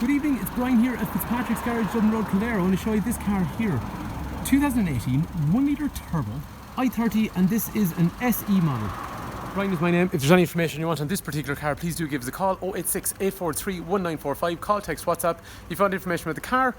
Good evening, it's Brian here at Fitzpatrick's Garage, Dublin Road, Kildare. I want to show you this car here. 2018, 1 litre turbo, i30, and this is an SE model. Brian is my name. If there's any information you want on this particular car, please do give us a call, 086 843 1945. Call, text, WhatsApp. If you want information about the car,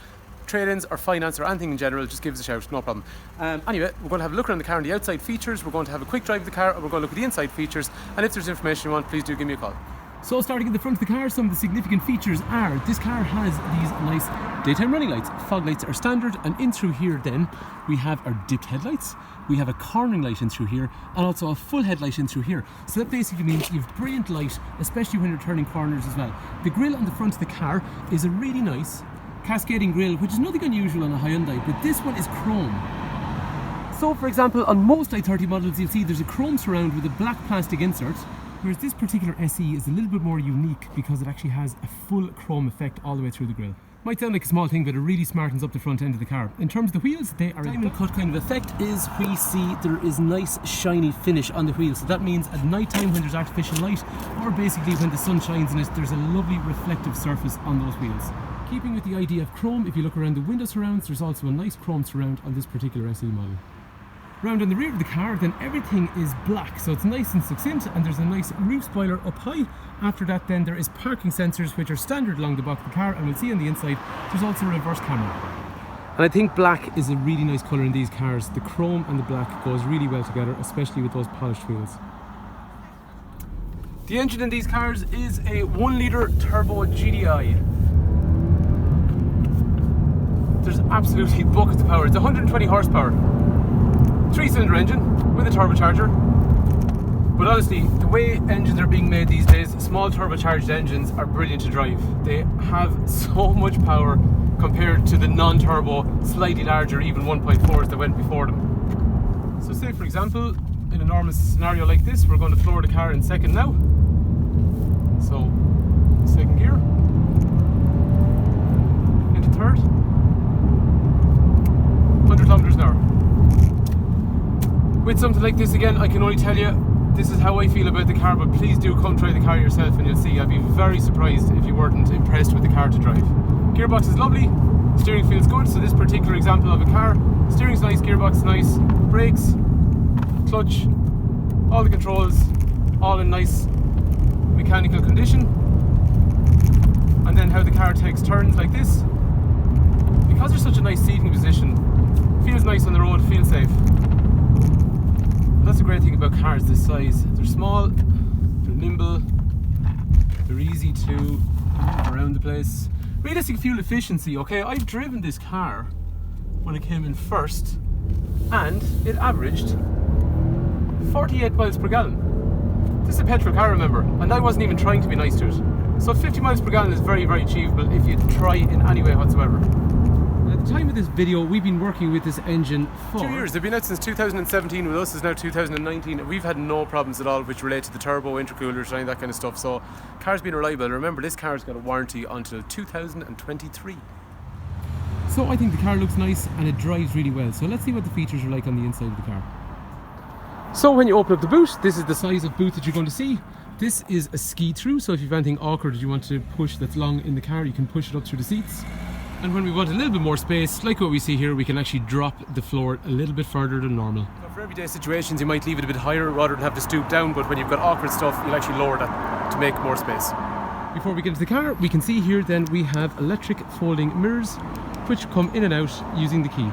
trade-ins or finance or anything in general, just give us a shout, no problem. Anyway, we're going to have a look around the car and the outside features. We're going to have a quick drive of the car, and we're going to look at the inside features. And if there's information you want, please do give me a call. So starting at the front of the car, some of the significant features are this car has these nice daytime running lights. Fog lights are standard, and in through here then we have our dipped headlights, we have a cornering light in through here, and also a full headlight in through here. So that basically means you have brilliant light, especially when you're turning corners as well. The grille on the front of the car is a really nice cascading grille, which is nothing unusual on a Hyundai, but this one is chrome. So for example, on most i30 models you'll see there's a chrome surround with a black plastic insert, whereas this particular SE is a little bit more unique because it actually has a full chrome effect all the way through the grille. Might sound like a small thing, but it really smartens up the front end of the car. In terms of the wheels, they are diamond cut kind of effect is we see there is nice shiny finish on the wheels. So that means at night time when there's artificial light, or basically when the sun shines in it, there's a lovely reflective surface on those wheels. Keeping with the idea of chrome, if you look around the window surrounds, there's also a nice chrome surround on this particular SE model. Round on the rear of the car, then everything is black, so it's nice and succinct, and there's a nice roof spoiler up high. After that then there is parking sensors which are standard along the back of the car, and we'll see on the inside there's also a reverse camera. And I think black is a really nice colour in these cars. The chrome and the black goes really well together, especially with those polished wheels. The engine in these cars is a 1 litre turbo GDI. There's absolutely buckets of power. It's 120 horsepower. 3-cylinder engine with a turbocharger. But honestly, the way engines are being made these days, small turbocharged engines are brilliant to drive. They have so much power compared to the non-turbo, slightly larger, even 1.4s that went before them. So say for example, in a normal scenario like this, we're going to floor the car in second now. So, second gear, into third, 100 kilometers an hour. With something like this, again, I can only tell you this is how I feel about the car, but please do come try the car yourself and you'll see. I'd be very surprised if you weren't impressed with the car to drive. Gearbox is lovely, steering feels good, so this particular example of a car, steering's nice, gearbox is nice, brakes, clutch, all the controls, all in nice mechanical condition. And then how the car takes turns like this, because there's such a nice seating position, feels nice on the road, feels safe. That's the great thing about cars this size. They're small, they're nimble, they're easy to move around the place. Realistic fuel efficiency, okay, I've driven this car when it came in first and it averaged 48 miles per gallon. This is a petrol car, remember, and I wasn't even trying to be nice to it. So 50 miles per gallon is very, very achievable if you try in any way whatsoever. At the time of this video, we've been working with this engine for 2 years. They've been out since 2017. With us is now 2019, and we've had no problems at all which relate to the turbo, intercoolers, any of that kind of stuff. So, car's been reliable. Remember, this car's got a warranty until 2023. So I think the car looks nice and it drives really well. So let's see what the features are like on the inside of the car. So when you open up the boot, this is the size of boot that you're going to see. This is a ski through, so if you have anything awkward you want to push that's long in the car, you can push it up through the seats. And when we want a little bit more space, like what we see here, we can actually drop the floor a little bit further than normal. So for everyday situations, you might leave it a bit higher rather than have to stoop down, but when you've got awkward stuff, you'll actually lower that to make more space. Before we get into the car, we can see here then we have electric folding mirrors, which come in and out using the key.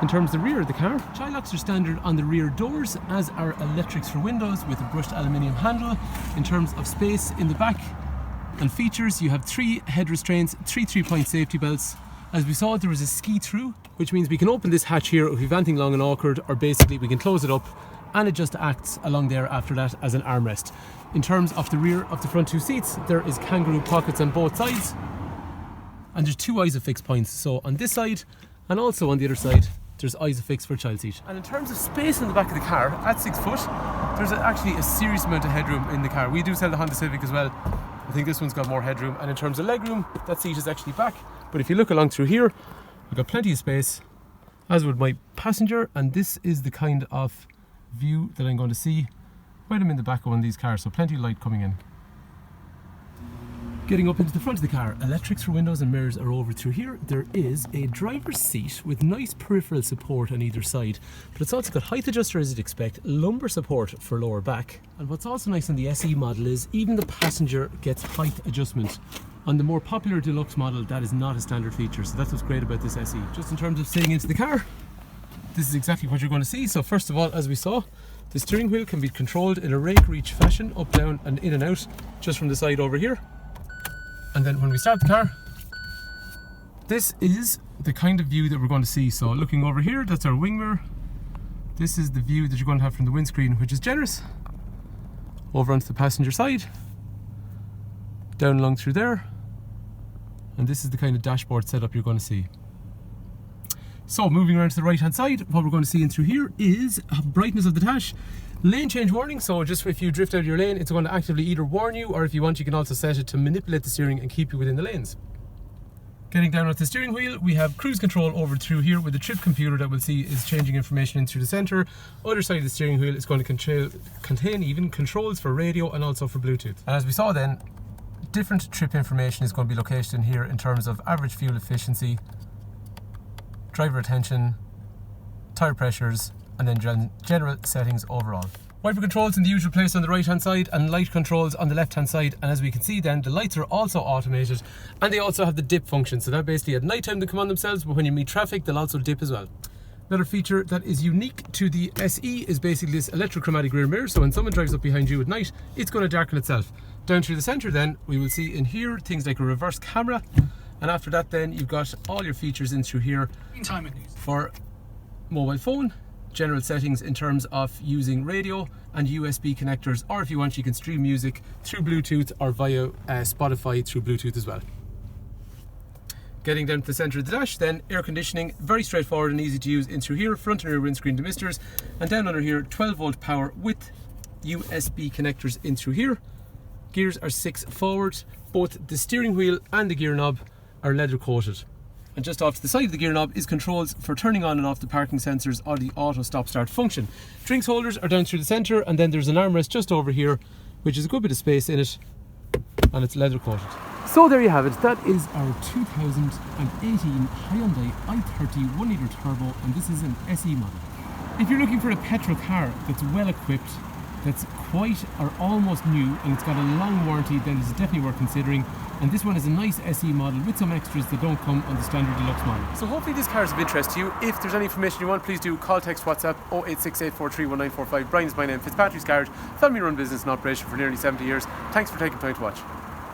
In terms of the rear of the car, child locks are standard on the rear doors, as are electrics for windows with a brushed aluminium handle. In terms of space in the back, and features, you have 3 head restraints, 3 3-point safety belts. As we saw, there is a ski through, which means we can open this hatch here if we have anything long and awkward, or basically we can close it up and it just acts along there after that as an armrest. In terms of the rear of the front 2 seats, there is kangaroo pockets on both sides, and there's 2 ISOFIX points, so on this side and also on the other side there's ISOFIX for child seat. And in terms of space in the back of the car, at 6 foot, there's actually a serious amount of headroom in the car. We do sell the Honda Civic as well. I think this one's got more headroom, and in terms of legroom, that seat is actually back. But if you look along through here, we've got plenty of space, as would my passenger, and this is the kind of view that I'm going to see when I'm in the back of one of these cars, so plenty of light coming in. Getting up into the front of the car, electrics for windows and mirrors are over through here. There is a driver's seat with nice peripheral support on either side, but it's also got height adjuster as you'd expect, lumbar support for lower back. And what's also nice on the SE model is even the passenger gets height adjustment. On the more popular deluxe model, that is not a standard feature, so that's what's great about this SE. Just in terms of sitting into the car, this is exactly what you're going to see. So first of all, as we saw, the steering wheel can be controlled in a rake reach fashion, up, down and in and out, just from the side over here. And then when we start the car, this is the kind of view that we're going to see. So looking over here, that's our wing mirror. This is the view that you're going to have from the windscreen, which is generous. Over onto the passenger side, down along through there. And this is the kind of dashboard setup you're going to see. So moving around to the right hand side, what we're going to see in through here is brightness of the dash. Lane change warning, so just if you drift out of your lane, it's going to actively either warn you, or if you want, you can also set it to manipulate the steering and keep you within the lanes. Getting down at the steering wheel, we have cruise control over through here with the trip computer that we'll see is changing information in through the centre. Other side of the steering wheel is going to contain even controls for radio and also for Bluetooth. And as we saw then, different trip information is going to be located in here in terms of average fuel efficiency, driver attention, tyre pressures, and then general settings overall. Wiper controls in the usual place on the right hand side and light controls on the left hand side, and as we can see then the lights are also automated and they also have the dip function, so that basically at night time they come on themselves, but when you meet traffic they'll also dip as well. Another feature that is unique to the SE is basically this electrochromatic rear mirror, so when someone drives up behind you at night it's going to darken itself. Down through the centre then we will see in here things like a reverse camera, and after that then you've got all your features in through here for mobile phone, general settings in terms of using radio and USB connectors, or if you want you can stream music through Bluetooth or via Spotify through Bluetooth as well. Getting down to the centre of the dash then, air conditioning, very straightforward and easy to use in through here, front and rear windscreen demisters, and down under here 12 volt power with USB connectors in through here. Gears are 6 forward, both the steering wheel and the gear knob are leather coated. And just off to the side of the gear knob is controls for turning on and off the parking sensors or the auto stop start function. Drinks holders are down through the centre, and then there's an armrest just over here which is a good bit of space in it, and it's leather coated. So there you have it, that is our 2018 Hyundai i30 1 litre turbo, and this is an SE model. If you're looking for a petrol car that's well equipped, that's quite or almost new, and it's got a long warranty, then it's definitely worth considering. And this one is a nice SE model with some extras that don't come on the standard deluxe model. So hopefully this car is of interest to you. If there's any information you want, please do call, text, WhatsApp 0868431945. Brian is my name, Fitzpatrick's Garage, family run business in operation for nearly 70 years. Thanks for taking time to watch.